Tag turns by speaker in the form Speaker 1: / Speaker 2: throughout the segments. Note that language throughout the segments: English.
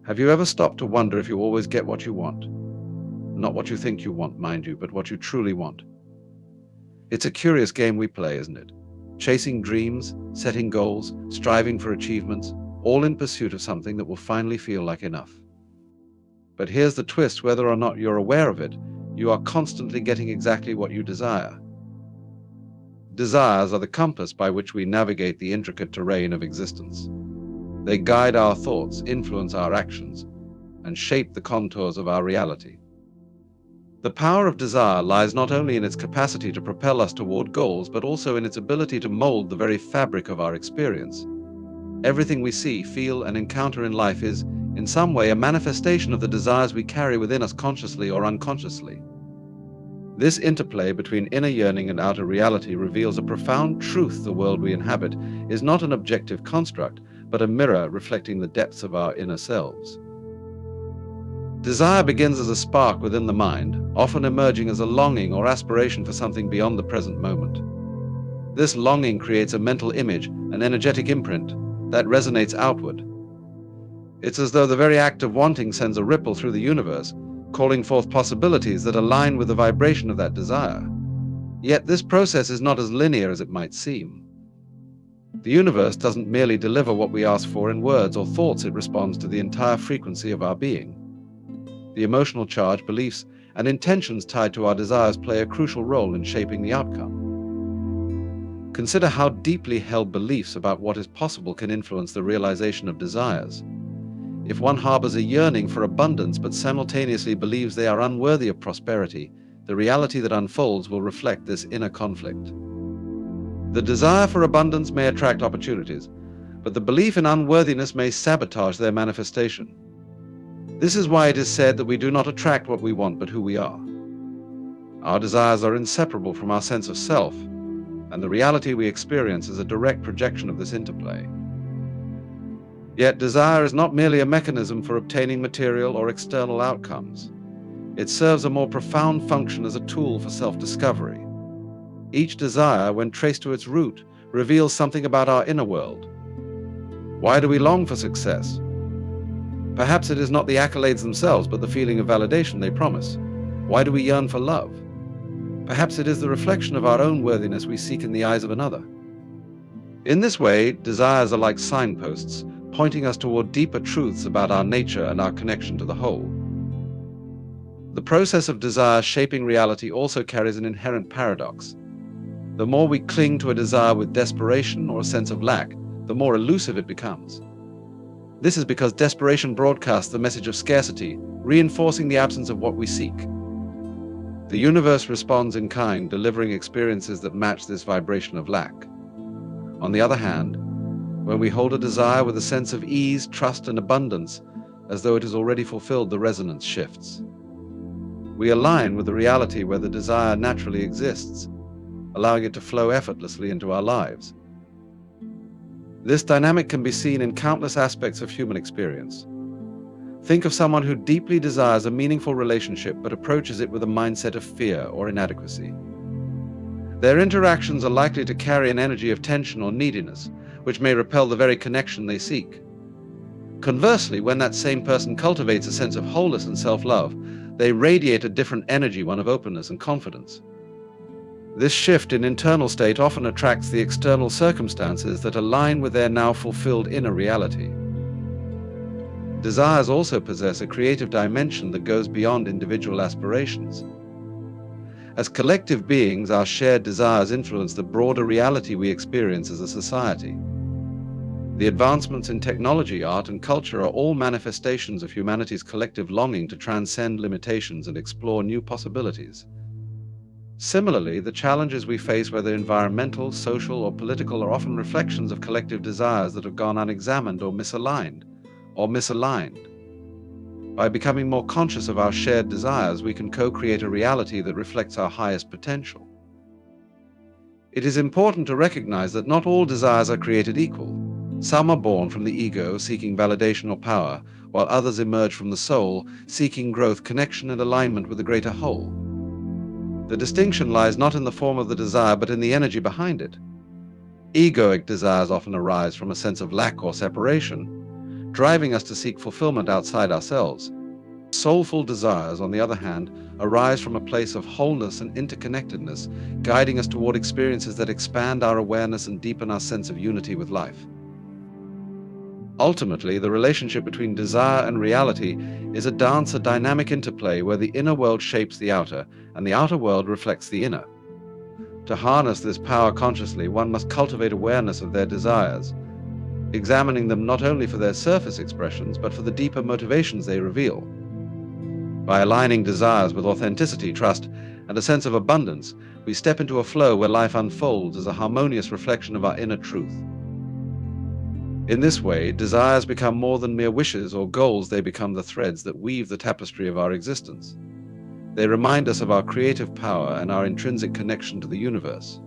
Speaker 1: Have you ever stopped to wonder if you always get what you want? Not what you think you want, mind you, but what you truly want. It's a curious game we play, isn't it? Chasing dreams, setting goals, striving for achievements, all in pursuit of something that will finally feel like enough. But here's the twist: whether or not you're aware of it, you are constantly getting exactly what you desire. Desires are the compass by which we navigate the intricate terrain of existence. They guide our thoughts, influence our actions, and shape the contours of our reality. The power of desire lies not only in its capacity to propel us toward goals, but also in its ability to mold the very fabric of our experience. Everything we see, feel, and encounter in life is, in some way, a manifestation of the desires we carry within us consciously or unconsciously. This interplay between inner yearning and outer reality reveals a profound truth: the world we inhabit is not an objective construct, but a mirror reflecting the depths of our inner selves. Desire begins as a spark within the mind, often emerging as a longing or aspiration for something beyond the present moment. This longing creates a mental image, an energetic imprint, that resonates outward. It's as though the very act of wanting sends a ripple through the universe, calling forth possibilities that align with the vibration of that desire. Yet this process is not as linear as it might seem. The universe doesn't merely deliver what we ask for in words or thoughts, it responds to the entire frequency of our being. The emotional charge, beliefs, and intentions tied to our desires play a crucial role in shaping the outcome. Consider how deeply held beliefs about what is possible can influence the realization of desires. If one harbors a yearning for abundance but simultaneously believes they are unworthy of prosperity, the reality that unfolds will reflect this inner conflict. The desire for abundance may attract opportunities, but the belief in unworthiness may sabotage their manifestation. This is why it is said that we do not attract what we want, but who we are. Our desires are inseparable from our sense of self, and the reality we experience is a direct projection of this interplay. Yet desire is not merely a mechanism for obtaining material or external outcomes. It serves a more profound function as a tool for self-discovery. Each desire, when traced to its root, reveals something about our inner world. Why do we long for success? Perhaps it is not the accolades themselves, but the feeling of validation they promise. Why do we yearn for love? Perhaps it is the reflection of our own worthiness we seek in the eyes of another. In this way, desires are like signposts, pointing us toward deeper truths about our nature and our connection to the whole. The process of desire shaping reality also carries an inherent paradox. The more we cling to a desire with desperation or a sense of lack, the more elusive it becomes. This is because desperation broadcasts the message of scarcity, reinforcing the absence of what we seek. The universe responds in kind, delivering experiences that match this vibration of lack. On the other hand, when we hold a desire with a sense of ease, trust, and abundance, as though it has already fulfilled, the resonance shifts. We align with the reality where the desire naturally exists, allowing it to flow effortlessly into our lives. This dynamic can be seen in countless aspects of human experience. Think of someone who deeply desires a meaningful relationship but approaches it with a mindset of fear or inadequacy. Their interactions are likely to carry an energy of tension or neediness, which may repel the very connection they seek. Conversely, when that same person cultivates a sense of wholeness and self-love, they radiate a different energy, one of openness and confidence. This shift in internal state often attracts the external circumstances that align with their now fulfilled inner reality. Desires also possess a creative dimension that goes beyond individual aspirations. As collective beings, our shared desires influence the broader reality we experience as a society. The advancements in technology, art, and culture are all manifestations of humanity's collective longing to transcend limitations and explore new possibilities. Similarly, the challenges we face, whether environmental, social, or political, are often reflections of collective desires that have gone unexamined or misaligned. By becoming more conscious of our shared desires, we can co-create a reality that reflects our highest potential. It is important to recognize that not all desires are created equal. Some are born from the ego, seeking validation or power, while others emerge from the soul, seeking growth, connection, and alignment with the greater whole. The distinction lies not in the form of the desire, but in the energy behind it. Egoic desires often arise from a sense of lack or separation. driving us to seek fulfillment outside ourselves. Soulful desires, on the other hand, arise from a place of wholeness and interconnectedness, guiding us toward experiences that expand our awareness and deepen our sense of unity with life. Ultimately, the relationship between desire and reality is a dynamic interplay where the inner world shapes the outer, and the outer world reflects the inner. To harness this power consciously, one must cultivate awareness of their desires, examining them not only for their surface expressions, but for the deeper motivations they reveal. By aligning desires with authenticity, trust, and a sense of abundance, we step into a flow where life unfolds as a harmonious reflection of our inner truth. In this way, desires become more than mere wishes or goals. They become the threads that weave the tapestry of our existence. They remind us of our creative power and our intrinsic connection to the universe.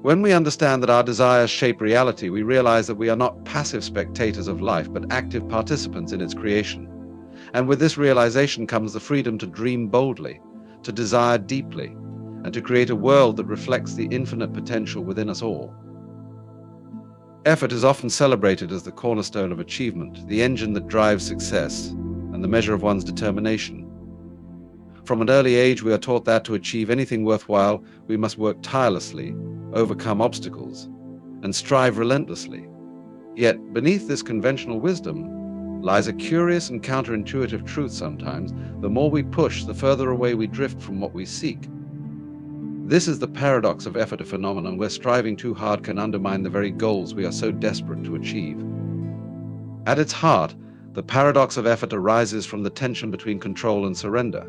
Speaker 1: When we understand that our desires shape reality, we realize that we are not passive spectators of life, but active participants in its creation. And with this realization comes the freedom to dream boldly, to desire deeply, and to create a world that reflects the infinite potential within us all. Effort is often celebrated as the cornerstone of achievement, the engine that drives success, and the measure of one's determination. From an early age, we are taught that to achieve anything worthwhile, we must work tirelessly, overcome obstacles, and strive relentlessly. Yet, beneath this conventional wisdom lies a curious and counterintuitive truth sometimes. The more we push, the further away we drift from what we seek. This is the paradox of effort, a phenomenon where striving too hard can undermine the very goals we are so desperate to achieve. At its heart, the paradox of effort arises from the tension between control and surrender.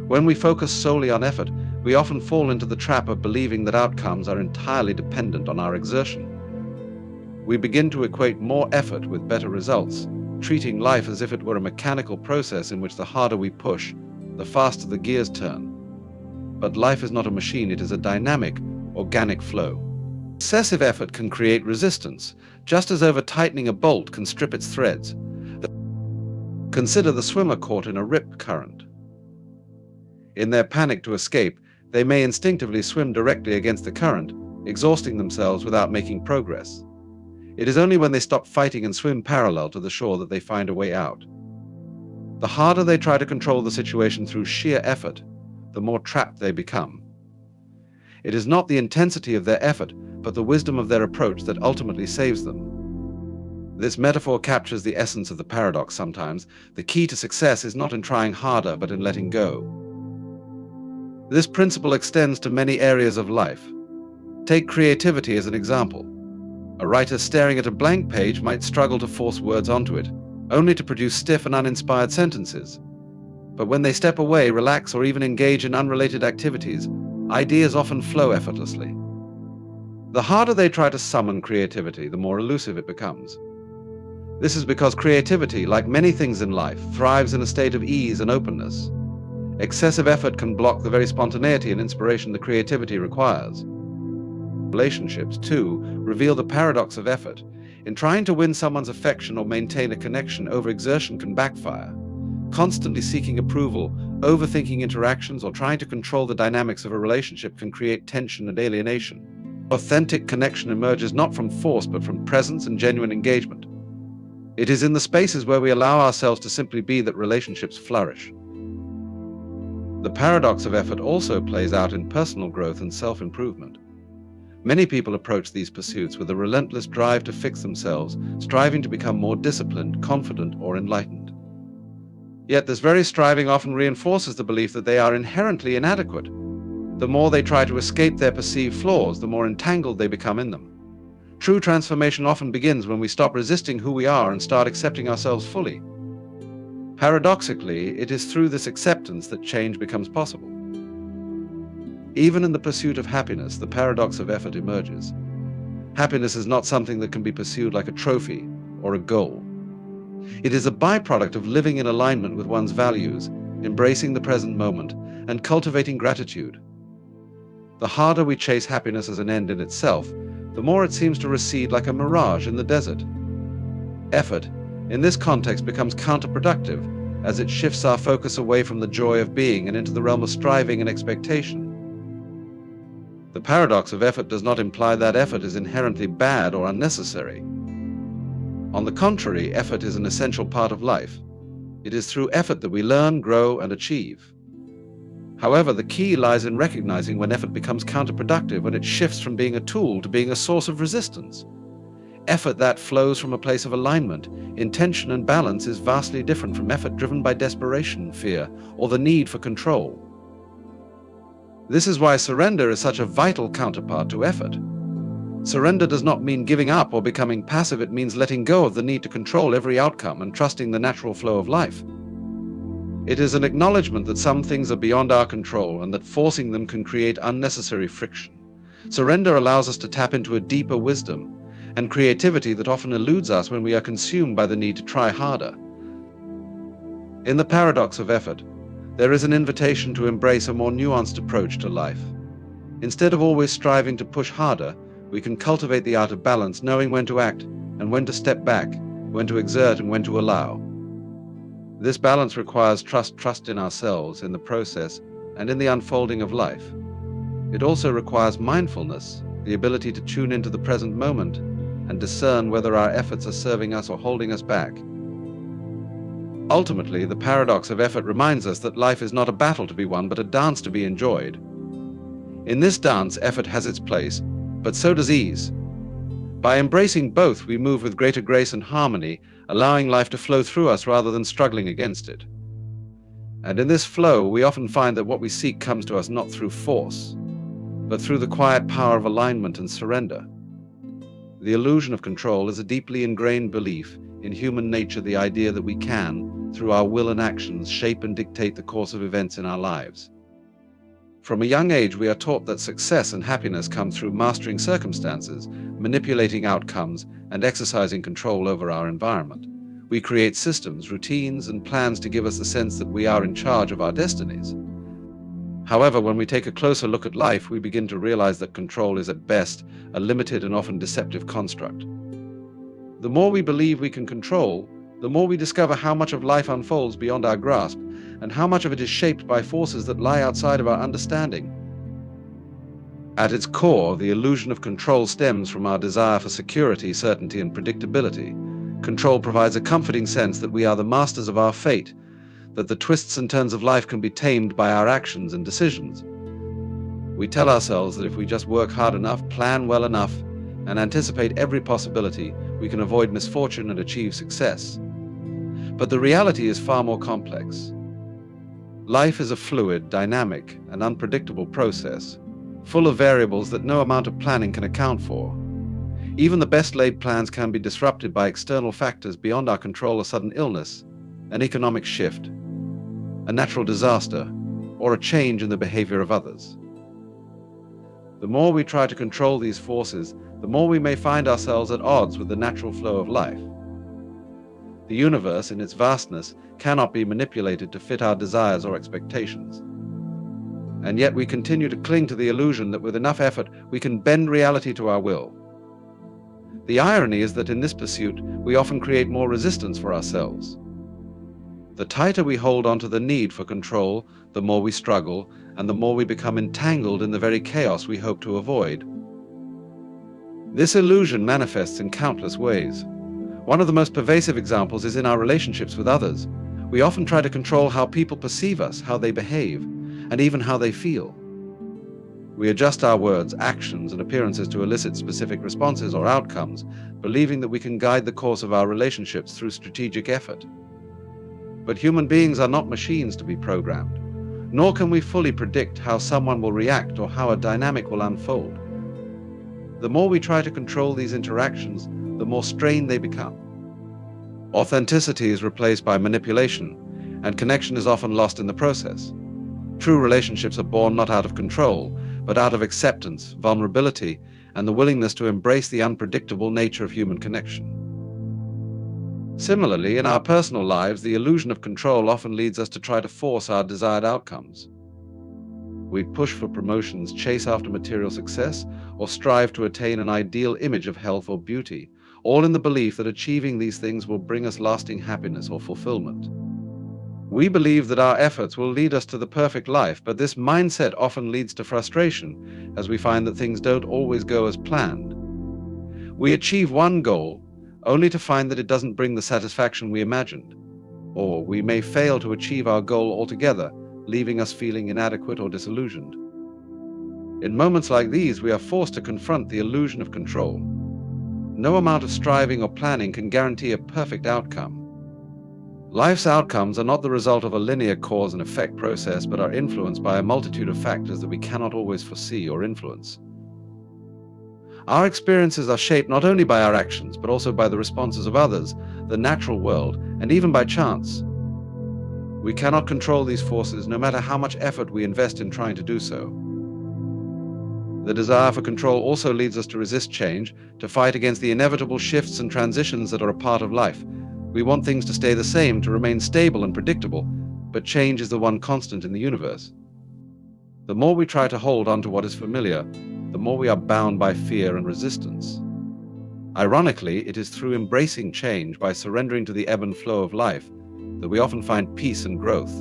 Speaker 1: When we focus solely on effort, we often fall into the trap of believing that outcomes are entirely dependent on our exertion. We begin to equate more effort with better results, treating life as if it were a mechanical process in which the harder we push, the faster the gears turn. But life is not a machine, it is a dynamic, organic flow. Excessive effort can create resistance, just as over-tightening a bolt can strip its threads. Consider the swimmer caught in a rip current. In their panic to escape, they may instinctively swim directly against the current, exhausting themselves without making progress. It is only when they stop fighting and swim parallel to the shore that they find a way out. The harder they try to control the situation through sheer effort, the more trapped they become. It is not the intensity of their effort, but the wisdom of their approach that ultimately saves them. This metaphor captures the essence of the paradox sometimes. The key to success is not in trying harder, but in letting go. This principle extends to many areas of life. Take creativity as an example. A writer staring at a blank page might struggle to force words onto it, only to produce stiff and uninspired sentences. But when they step away, relax, or even engage in unrelated activities, ideas often flow effortlessly. The harder they try to summon creativity, the more elusive it becomes. This is because creativity, like many things in life, thrives in a state of ease and openness. Excessive effort can block the very spontaneity and inspiration the creativity requires. Relationships, too, reveal the paradox of effort. In trying to win someone's affection or maintain a connection, overexertion can backfire. Constantly seeking approval, overthinking interactions, or trying to control the dynamics of a relationship can create tension and alienation. Authentic connection emerges not from force, but from presence and genuine engagement. It is in the spaces where we allow ourselves to simply be that relationships flourish. The paradox of effort also plays out in personal growth and self-improvement. Many people approach these pursuits with a relentless drive to fix themselves, striving to become more disciplined, confident, or enlightened. Yet this very striving often reinforces the belief that they are inherently inadequate. The more they try to escape their perceived flaws, the more entangled they become in them. True transformation often begins when we stop resisting who we are and start accepting ourselves fully. Paradoxically, it is through this acceptance that change becomes possible. Even in the pursuit of happiness, the paradox of effort emerges. Happiness is not something that can be pursued like a trophy or a goal. It is a byproduct of living in alignment with one's values, embracing the present moment, and cultivating gratitude. The harder we chase happiness as an end in itself, the more it seems to recede like a mirage in the desert. Effort, in this context, becomes counterproductive as it shifts our focus away from the joy of being and into the realm of striving and expectation. The paradox of effort does not imply that effort is inherently bad or unnecessary. On the contrary, effort is an essential part of life. It is through effort that we learn, grow, and achieve. However, the key lies in recognizing when effort becomes counterproductive, when it shifts from being a tool to being a source of resistance. Effort that flows from a place of alignment, intention, and balance is vastly different from effort driven by desperation, fear, or the need for control. This is why surrender is such a vital counterpart to effort. Surrender does not mean giving up or becoming passive. It means letting go of the need to control every outcome and trusting the natural flow of life. It is an acknowledgement that some things are beyond our control and that forcing them can create unnecessary friction. Surrender allows us to tap into a deeper wisdom and creativity that often eludes us when we are consumed by the need to try harder. In the paradox of effort, there is an invitation to embrace a more nuanced approach to life. Instead of always striving to push harder, we can cultivate the art of balance, knowing when to act and when to step back, when to exert and when to allow. This balance requires trust in ourselves, in the process, and in the unfolding of life. It also requires mindfulness, the ability to tune into the present moment and discern whether our efforts are serving us or holding us back. Ultimately, the paradox of effort reminds us that life is not a battle to be won, but a dance to be enjoyed. In this dance, effort has its place, but so does ease. By embracing both, we move with greater grace and harmony, allowing life to flow through us rather than struggling against it. And in this flow, we often find that what we seek comes to us not through force, but through the quiet power of alignment and surrender. The illusion of control is a deeply ingrained belief in human nature, the idea that we can, through our will and actions, shape and dictate the course of events in our lives. From a young age, we are taught that success and happiness come through mastering circumstances, manipulating outcomes, and exercising control over our environment. We create systems, routines, and plans to give us the sense that we are in charge of our destinies. However, when we take a closer look at life, we begin to realize that control is at best a limited and often deceptive construct. The more we believe we can control, the more we discover how much of life unfolds beyond our grasp, and how much of it is shaped by forces that lie outside of our understanding. At its core, the illusion of control stems from our desire for security, certainty, and predictability. Control provides a comforting sense that we are the masters of our fate, that the twists and turns of life can be tamed by our actions and decisions. We tell ourselves that if we just work hard enough, plan well enough, and anticipate every possibility, we can avoid misfortune and achieve success. But the reality is far more complex. Life is a fluid, dynamic, and unpredictable process, full of variables that no amount of planning can account for. Even the best-laid plans can be disrupted by external factors beyond our control: a sudden illness, an economic shift, a natural disaster, or a change in the behavior of others. The more we try to control these forces, the more we may find ourselves at odds with the natural flow of life. The universe, in its vastness, cannot be manipulated to fit our desires or expectations. And yet we continue to cling to the illusion that with enough effort we can bend reality to our will. The irony is that in this pursuit, we often create more resistance for ourselves. The tighter we hold on to the need for control, the more we struggle, and the more we become entangled in the very chaos we hope to avoid. This illusion manifests in countless ways. One of the most pervasive examples is in our relationships with others. We often try to control how people perceive us, how they behave, and even how they feel. We adjust our words, actions, and appearances to elicit specific responses or outcomes, believing that we can guide the course of our relationships through strategic effort. But human beings are not machines to be programmed, nor can we fully predict how someone will react or how a dynamic will unfold. The more we try to control these interactions, the more strained they become. Authenticity is replaced by manipulation, and connection is often lost in the process. True relationships are born not out of control, but out of acceptance, vulnerability, and the willingness to embrace the unpredictable nature of human connection. Similarly, in our personal lives, the illusion of control often leads us to try to force our desired outcomes. We push for promotions, chase after material success, or strive to attain an ideal image of health or beauty, all in the belief that achieving these things will bring us lasting happiness or fulfillment. We believe that our efforts will lead us to the perfect life, but this mindset often leads to frustration, as we find that things don't always go as planned. We achieve one goal, only to find that it doesn't bring the satisfaction we imagined. Or we may fail to achieve our goal altogether, leaving us feeling inadequate or disillusioned. In moments like these, we are forced to confront the illusion of control. No amount of striving or planning can guarantee a perfect outcome. Life's outcomes are not the result of a linear cause and effect process, but are influenced by a multitude of factors that we cannot always foresee or influence. Our experiences are shaped not only by our actions, but also by the responses of others, the natural world, and even by chance. We cannot control these forces, no matter how much effort we invest in trying to do so. The desire for control also leads us to resist change, to fight against the inevitable shifts and transitions that are a part of life. We want things to stay the same, to remain stable and predictable, but change is the one constant in the universe. The more we try to hold on to what is familiar, the more we are bound by fear and resistance. Ironically, it is through embracing change, by surrendering to the ebb and flow of life, that we often find peace and growth.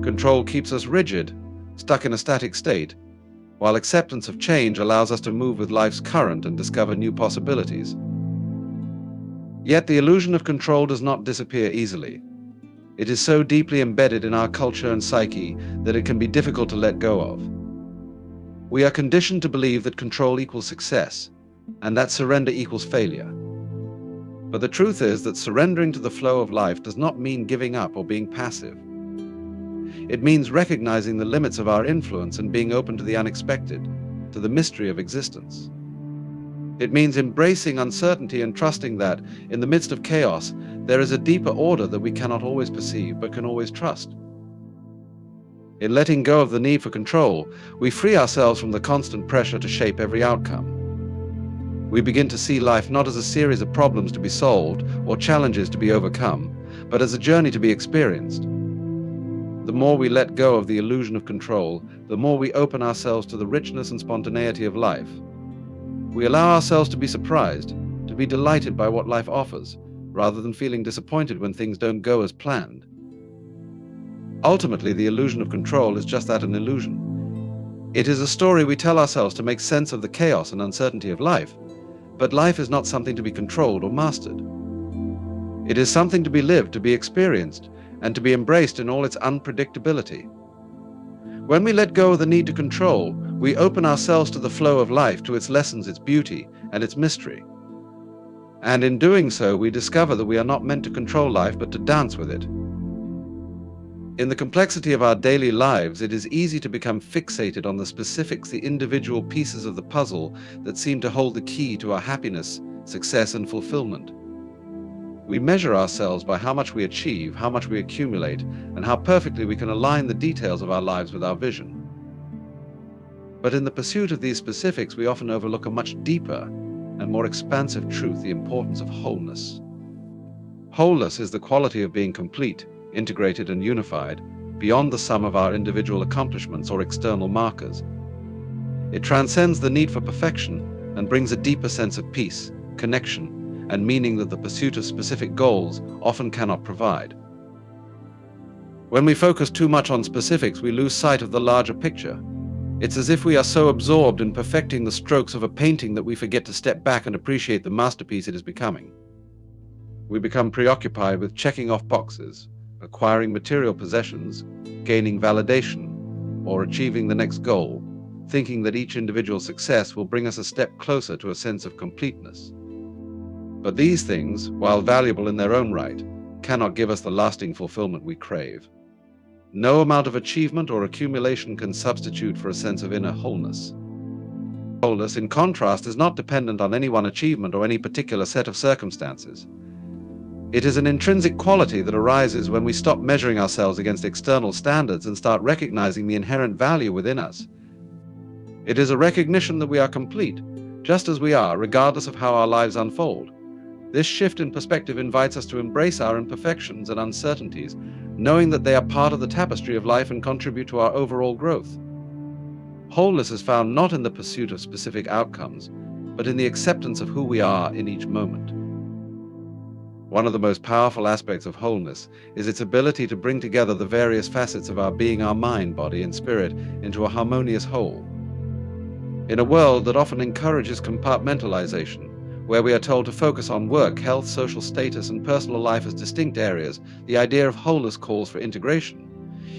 Speaker 1: Control keeps us rigid, stuck in a static state, while acceptance of change allows us to move with life's current and discover new possibilities. Yet the illusion of control does not disappear easily. It is so deeply embedded in our culture and psyche that it can be difficult to let go of. We are conditioned to believe that control equals success, and that surrender equals failure. But the truth is that surrendering to the flow of life does not mean giving up or being passive. It means recognizing the limits of our influence and being open to the unexpected, to the mystery of existence. It means embracing uncertainty and trusting that, in the midst of chaos, there is a deeper order that we cannot always perceive but can always trust. In letting go of the need for control, we free ourselves from the constant pressure to shape every outcome. We begin to see life not as a series of problems to be solved or challenges to be overcome, but as a journey to be experienced. The more we let go of the illusion of control, the more we open ourselves to the richness and spontaneity of life. We allow ourselves to be surprised, to be delighted by what life offers, rather than feeling disappointed when things don't go as planned. Ultimately, the illusion of control is just that, an illusion. It is a story we tell ourselves to make sense of the chaos and uncertainty of life, but life is not something to be controlled or mastered. It is something to be lived, to be experienced, and to be embraced in all its unpredictability. When we let go of the need to control, we open ourselves to the flow of life, to its lessons, its beauty, and its mystery. And in doing so, we discover that we are not meant to control life, but to dance with it. In the complexity of our daily lives, it is easy to become fixated on the specifics, the individual pieces of the puzzle that seem to hold the key to our happiness, success, and fulfillment. We measure ourselves by how much we achieve, how much we accumulate, and how perfectly we can align the details of our lives with our vision. But in the pursuit of these specifics, we often overlook a much deeper and more expansive truth: the importance of wholeness. Wholeness is the quality of being complete, integrated, and unified, beyond the sum of our individual accomplishments or external markers. It transcends the need for perfection and brings a deeper sense of peace, connection, and meaning that the pursuit of specific goals often cannot provide. When we focus too much on specifics, we lose sight of the larger picture. It's as if we are so absorbed in perfecting the strokes of a painting that we forget to step back and appreciate the masterpiece it is becoming. We become preoccupied with checking off boxes, acquiring material possessions, gaining validation, or achieving the next goal, thinking that each individual success will bring us a step closer to a sense of completeness. But these things, while valuable in their own right, cannot give us the lasting fulfillment we crave. No amount of achievement or accumulation can substitute for a sense of inner wholeness. Wholeness, in contrast, is not dependent on any one achievement or any particular set of circumstances. It is an intrinsic quality that arises when we stop measuring ourselves against external standards and start recognizing the inherent value within us. It is a recognition that we are complete, just as we are, regardless of how our lives unfold. This shift in perspective invites us to embrace our imperfections and uncertainties, knowing that they are part of the tapestry of life and contribute to our overall growth. Wholeness is found not in the pursuit of specific outcomes, but in the acceptance of who we are in each moment. One of the most powerful aspects of wholeness is its ability to bring together the various facets of our being, our mind, body, and spirit, into a harmonious whole. In a world that often encourages compartmentalization, where we are told to focus on work, health, social status, and personal life as distinct areas, the idea of wholeness calls for integration.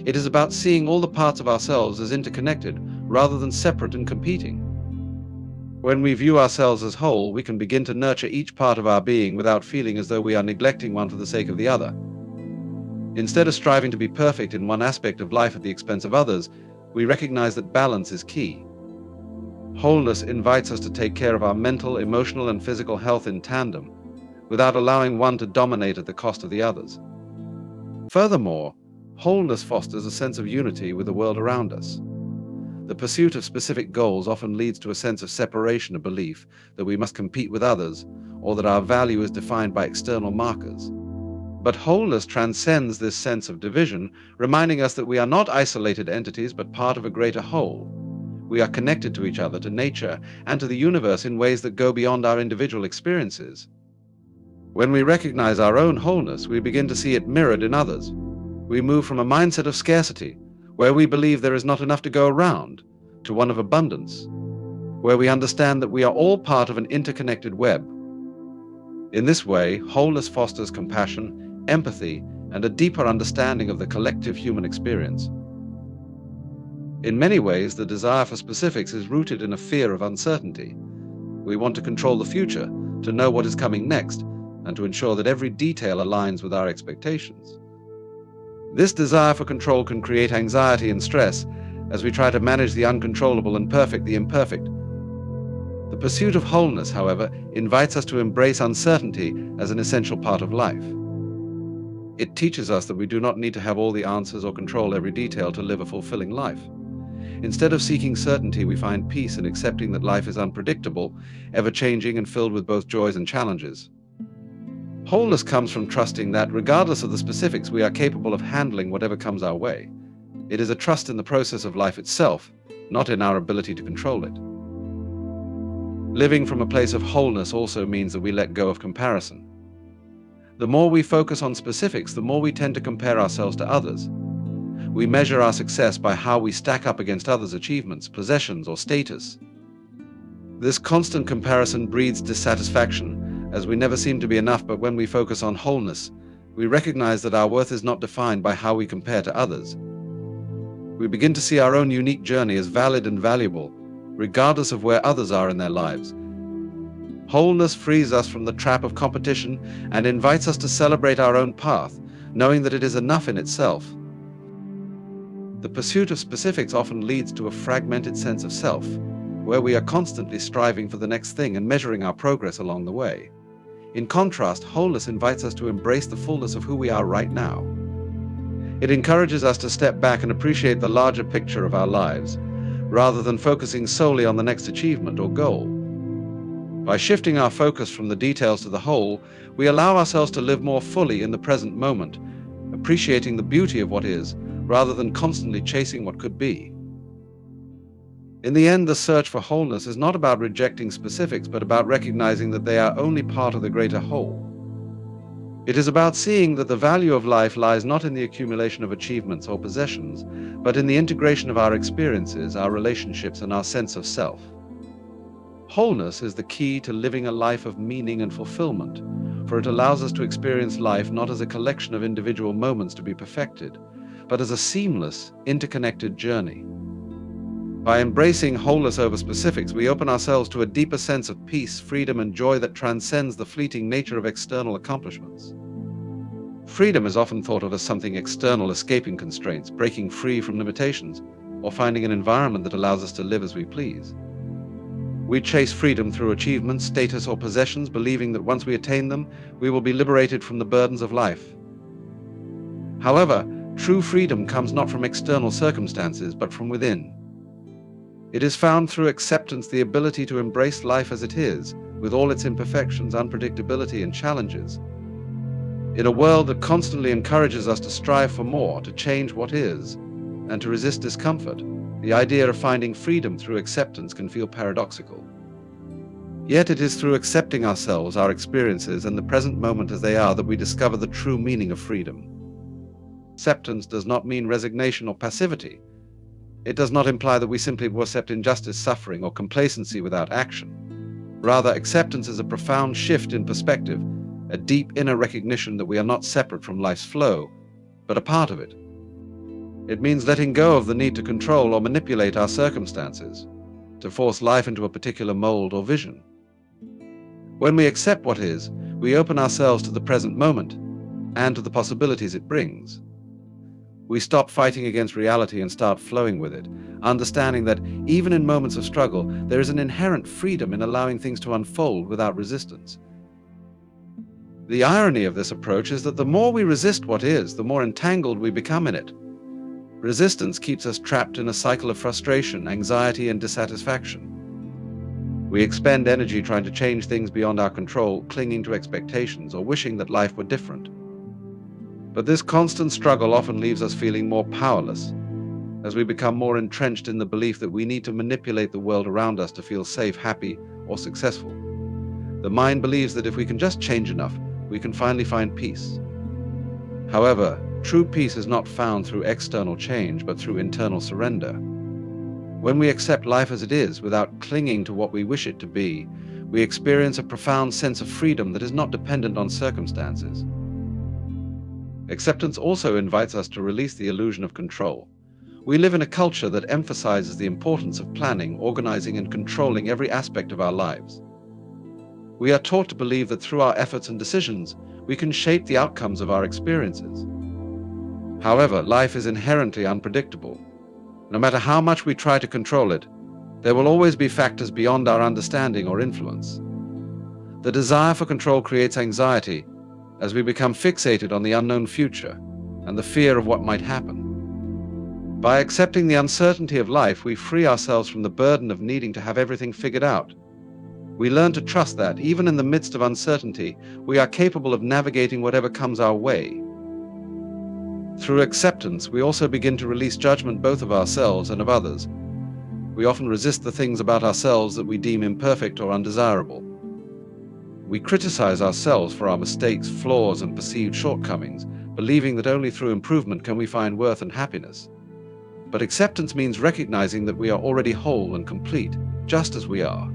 Speaker 1: It is about seeing all the parts of ourselves as interconnected rather than separate and competing. When we view ourselves as whole, we can begin to nurture each part of our being without feeling as though we are neglecting one for the sake of the other. Instead of striving to be perfect in one aspect of life at the expense of others, we recognize that balance is key. Wholeness invites us to take care of our mental, emotional, and physical health in tandem, without allowing one to dominate at the cost of the others. Furthermore, wholeness fosters a sense of unity with the world around us. The pursuit of specific goals often leads to a sense of separation, a belief that we must compete with others, or that our value is defined by external markers. But wholeness transcends this sense of division, reminding us that we are not isolated entities but part of a greater whole. We are connected to each other, to nature, and to the universe in ways that go beyond our individual experiences. When we recognize our own wholeness, we begin to see it mirrored in others. We move from a mindset of scarcity, where we believe there is not enough to go around, to one of abundance, where we understand that we are all part of an interconnected web. In this way, wholeness fosters compassion, empathy, and a deeper understanding of the collective human experience. In many ways, the desire for specifics is rooted in a fear of uncertainty. We want to control the future, to know what is coming next, and to ensure that every detail aligns with our expectations. This desire for control can create anxiety and stress as we try to manage the uncontrollable and perfect the imperfect. The pursuit of wholeness, however, invites us to embrace uncertainty as an essential part of life. It teaches us that we do not need to have all the answers or control every detail to live a fulfilling life. Instead of seeking certainty, we find peace in accepting that life is unpredictable, ever-changing, and filled with both joys and challenges. Wholeness comes from trusting that, regardless of the specifics, we are capable of handling whatever comes our way. It is a trust in the process of life itself, not in our ability to control it. Living from a place of wholeness also means that we let go of comparison. The more we focus on specifics, the more we tend to compare ourselves to others. We measure our success by how we stack up against others' achievements, possessions, or status. This constant comparison breeds dissatisfaction, as we never seem to be enough. But when we focus on wholeness, we recognize that our worth is not defined by how we compare to others. We begin to see our own unique journey as valid and valuable, regardless of where others are in their lives. Wholeness frees us from the trap of competition and invites us to celebrate our own path, knowing that it is enough in itself. The pursuit of specifics often leads to a fragmented sense of self, where we are constantly striving for the next thing and measuring our progress along the way. In contrast, wholeness invites us to embrace the fullness of who we are right now. It encourages us to step back and appreciate the larger picture of our lives, rather than focusing solely on the next achievement or goal. By shifting our focus from the details to the whole, we allow ourselves to live more fully in the present moment, appreciating the beauty of what is, rather than constantly chasing what could be. In the end, the search for wholeness is not about rejecting specifics, but about recognizing that they are only part of the greater whole. It is about seeing that the value of life lies not in the accumulation of achievements or possessions, but in the integration of our experiences, our relationships, and our sense of self. Wholeness is the key to living a life of meaning and fulfillment, for it allows us to experience life not as a collection of individual moments to be perfected, but as a seamless, interconnected journey. By embracing wholeness over specifics, we open ourselves to a deeper sense of peace, freedom, and joy that transcends the fleeting nature of external accomplishments. Freedom is often thought of as something external, escaping constraints, breaking free from limitations, or finding an environment that allows us to live as we please. We chase freedom through achievements, status, or possessions, believing that once we attain them, we will be liberated from the burdens of life. However, true freedom comes not from external circumstances, but from within. It is found through acceptance, the ability to embrace life as it is, with all its imperfections, unpredictability, and challenges. In a world that constantly encourages us to strive for more, to change what is, and to resist discomfort, the idea of finding freedom through acceptance can feel paradoxical. Yet it is through accepting ourselves, our experiences, and the present moment as they are that we discover the true meaning of freedom. Acceptance does not mean resignation or passivity. It does not imply that we simply accept injustice, suffering, or complacency without action. Rather, acceptance is a profound shift in perspective, a deep inner recognition that we are not separate from life's flow, but a part of it. It means letting go of the need to control or manipulate our circumstances, to force life into a particular mold or vision. When we accept what is, we open ourselves to the present moment and to the possibilities it brings. We stop fighting against reality and start flowing with it, understanding that even in moments of struggle, there is an inherent freedom in allowing things to unfold without resistance. The irony of this approach is that the more we resist what is, the more entangled we become in it. Resistance keeps us trapped in a cycle of frustration, anxiety, and dissatisfaction. We expend energy trying to change things beyond our control, clinging to expectations, or wishing that life were different. But this constant struggle often leaves us feeling more powerless, as we become more entrenched in the belief that we need to manipulate the world around us to feel safe, happy, or successful. The mind believes that if we can just change enough, we can finally find peace. However, true peace is not found through external change, but through internal surrender. When we accept life as it is, without clinging to what we wish it to be, we experience a profound sense of freedom that is not dependent on circumstances. Acceptance also invites us to release the illusion of control. We live in a culture that emphasizes the importance of planning, organizing, and controlling every aspect of our lives. We are taught to believe that through our efforts and decisions, we can shape the outcomes of our experiences. However, life is inherently unpredictable. No matter how much we try to control it, there will always be factors beyond our understanding or influence. The desire for control creates anxiety, as we become fixated on the unknown future and the fear of what might happen. By accepting the uncertainty of life, we free ourselves from the burden of needing to have everything figured out. We learn to trust that, even in the midst of uncertainty, we are capable of navigating whatever comes our way. Through acceptance, we also begin to release judgment both of ourselves and of others. We often resist the things about ourselves that we deem imperfect or undesirable. We criticize ourselves for our mistakes, flaws, and perceived shortcomings, believing that only through improvement can we find worth and happiness. But acceptance means recognizing that we are already whole and complete, just as we are.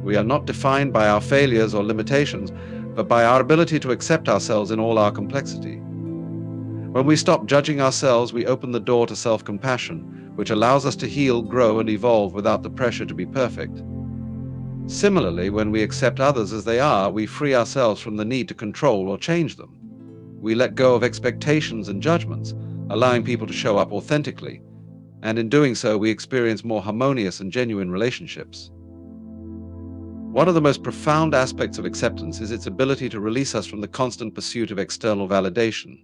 Speaker 1: We are not defined by our failures or limitations, but by our ability to accept ourselves in all our complexity. When we stop judging ourselves, we open the door to self-compassion, which allows us to heal, grow, and evolve without the pressure to be perfect. Similarly, when we accept others as they are, we free ourselves from the need to control or change them. We let go of expectations and judgments, allowing people to show up authentically, and in doing so, we experience more harmonious and genuine relationships. One of the most profound aspects of acceptance is its ability to release us from the constant pursuit of external validation.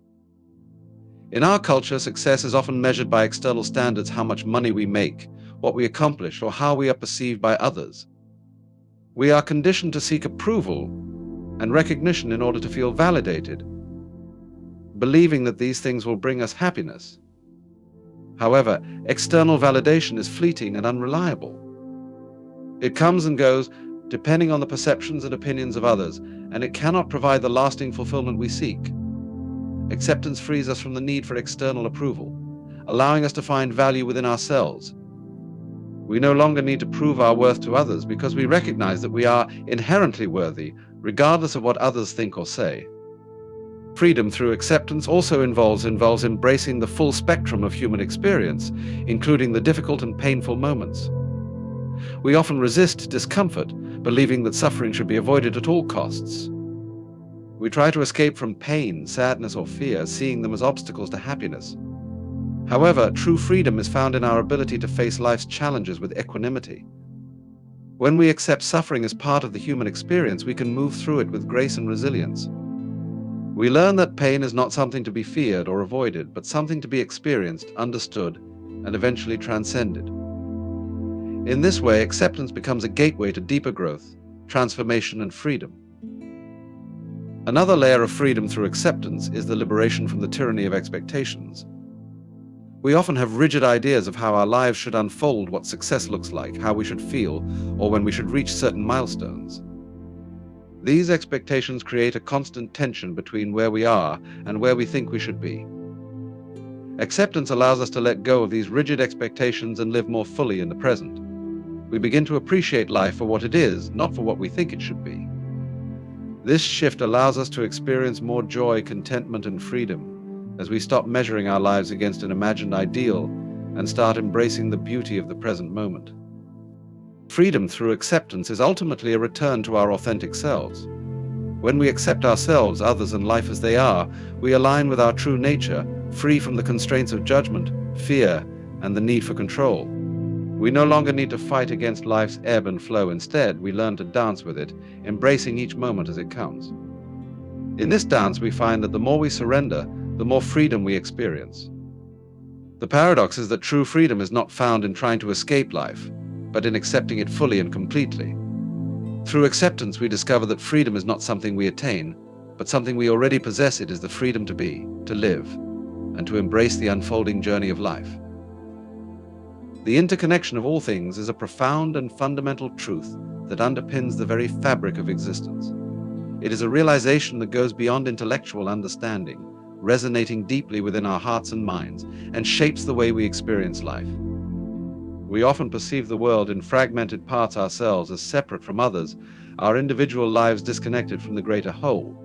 Speaker 1: In our culture, success is often measured by external standards: how much money we make, what we accomplish, or how we are perceived by others. We are conditioned to seek approval and recognition in order to feel validated, believing that these things will bring us happiness. However, external validation is fleeting and unreliable. It comes and goes depending on the perceptions and opinions of others, and it cannot provide the lasting fulfillment we seek. Acceptance frees us from the need for external approval, allowing us to find value within ourselves. We no longer need to prove our worth to others because we recognize that we are inherently worthy, regardless of what others think or say. Freedom through acceptance also involves embracing the full spectrum of human experience, including the difficult and painful moments. We often resist discomfort, believing that suffering should be avoided at all costs. We try to escape from pain, sadness, or fear, seeing them as obstacles to happiness. However, true freedom is found in our ability to face life's challenges with equanimity. When we accept suffering as part of the human experience, we can move through it with grace and resilience. We learn that pain is not something to be feared or avoided, but something to be experienced, understood, and eventually transcended. In this way, acceptance becomes a gateway to deeper growth, transformation, and freedom. Another layer of freedom through acceptance is the liberation from the tyranny of expectations. We often have rigid ideas of how our lives should unfold, what success looks like, how we should feel, or when we should reach certain milestones. These expectations create a constant tension between where we are and where we think we should be. Acceptance allows us to let go of these rigid expectations and live more fully in the present. We begin to appreciate life for what it is, not for what we think it should be. This shift allows us to experience more joy, contentment, and freedom as we stop measuring our lives against an imagined ideal and start embracing the beauty of the present moment. Freedom through acceptance is ultimately a return to our authentic selves. When we accept ourselves, others, and life as they are, we align with our true nature, free from the constraints of judgment, fear, and the need for control. We no longer need to fight against life's ebb and flow. Instead, we learn to dance with it, embracing each moment as it comes. In this dance, we find that the more we surrender, the more freedom we experience. The paradox is that true freedom is not found in trying to escape life, but in accepting it fully and completely. Through acceptance, we discover that freedom is not something we attain, but something we already possess. It is the freedom to be, to live, and to embrace the unfolding journey of life. The interconnection of all things is a profound and fundamental truth that underpins the very fabric of existence. It is a realization that goes beyond intellectual understanding, resonating deeply within our hearts and minds, and shapes the way we experience life. We often perceive the world in fragmented parts, ourselves as separate from others, our individual lives disconnected from the greater whole.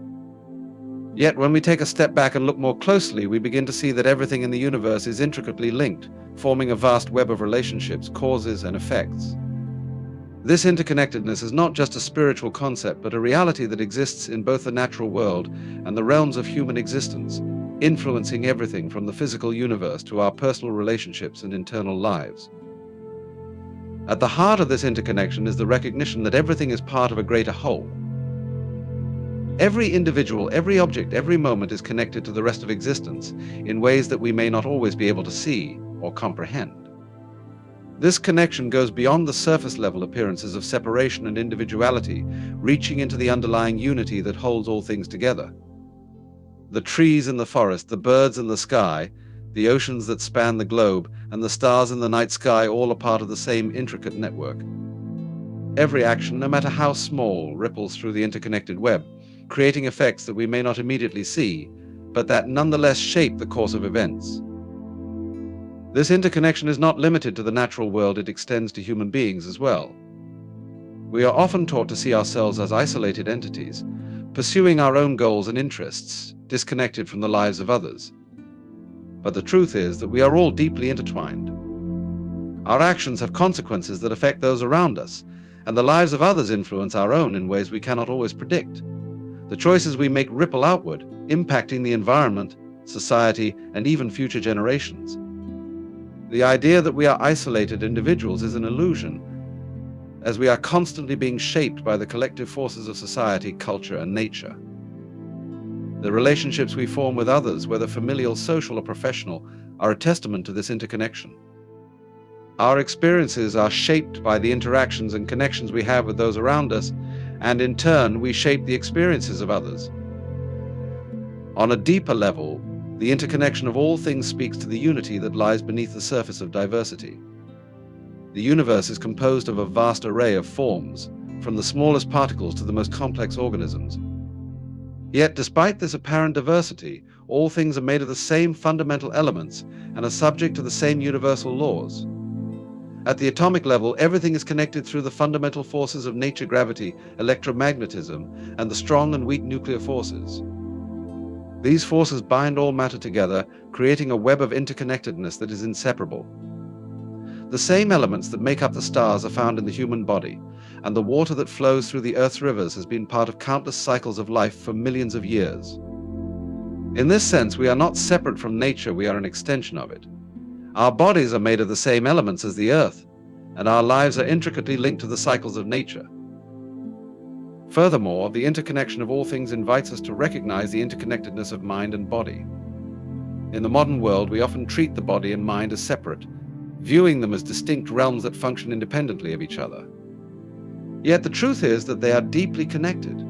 Speaker 1: Yet when we take a step back and look more closely, we begin to see that everything in the universe is intricately linked, forming a vast web of relationships, causes, and effects. This interconnectedness is not just a spiritual concept, but a reality that exists in both the natural world and the realms of human existence, influencing everything from the physical universe to our personal relationships and internal lives. At the heart of this interconnection is the recognition that everything is part of a greater whole. Every individual, every object, every moment is connected to the rest of existence in ways that we may not always be able to see or comprehend. This connection goes beyond the surface-level appearances of separation and individuality, reaching into the underlying unity that holds all things together. The trees in the forest, the birds in the sky, the oceans that span the globe, and the stars in the night sky all are part of the same intricate network. Every action, no matter how small, ripples through the interconnected web, creating effects that we may not immediately see, but that nonetheless shape the course of events. This interconnection is not limited to the natural world, it extends to human beings as well. We are often taught to see ourselves as isolated entities, pursuing our own goals and interests, disconnected from the lives of others. But the truth is that we are all deeply intertwined. Our actions have consequences that affect those around us, and the lives of others influence our own in ways we cannot always predict. The choices we make ripple outward, impacting the environment, society, and even future generations. The idea that we are isolated individuals is an illusion, as we are constantly being shaped by the collective forces of society, culture, and nature. The relationships we form with others, whether familial, social, or professional, are a testament to this interconnection. Our experiences are shaped by the interactions and connections we have with those around us, and in turn, we shape the experiences of others. On a deeper level, the interconnection of all things speaks to the unity that lies beneath the surface of diversity. The universe is composed of a vast array of forms, from the smallest particles to the most complex organisms. Yet, despite this apparent diversity, all things are made of the same fundamental elements and are subject to the same universal laws. At the atomic level, everything is connected through the fundamental forces of nature, gravity, electromagnetism, and the strong and weak nuclear forces. These forces bind all matter together, creating a web of interconnectedness that is inseparable. The same elements that make up the stars are found in the human body, and the water that flows through the Earth's rivers has been part of countless cycles of life for millions of years. In this sense, we are not separate from nature, we are an extension of it. Our bodies are made of the same elements as the Earth, and our lives are intricately linked to the cycles of nature. Furthermore, the interconnection of all things invites us to recognize the interconnectedness of mind and body. In the modern world, we often treat the body and mind as separate, viewing them as distinct realms that function independently of each other. Yet the truth is that they are deeply connected.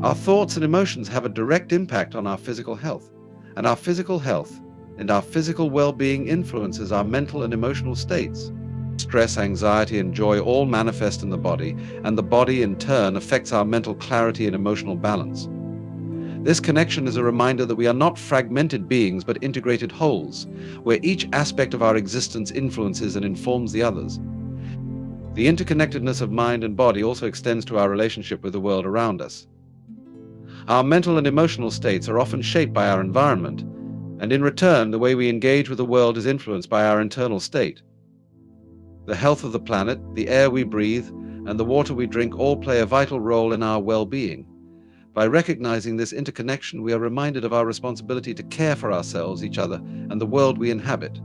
Speaker 1: Our thoughts and emotions have a direct impact on our physical health, and our physical health and our physical well-being influences our mental and emotional states. Stress, anxiety, and joy all manifest in the body, and the body in turn affects our mental clarity and emotional balance. This connection is a reminder that we are not fragmented beings but integrated wholes, where each aspect of our existence influences and informs the others. The interconnectedness of mind and body also extends to our relationship with the world around us. Our mental and emotional states are often shaped by our environment, and in return, the way we engage with the world is influenced by our internal state. The health of the planet, the air we breathe, and the water we drink all play a vital role in our well-being. By recognizing this interconnection, we are reminded of our responsibility to care for ourselves, each other, and the world we inhabit.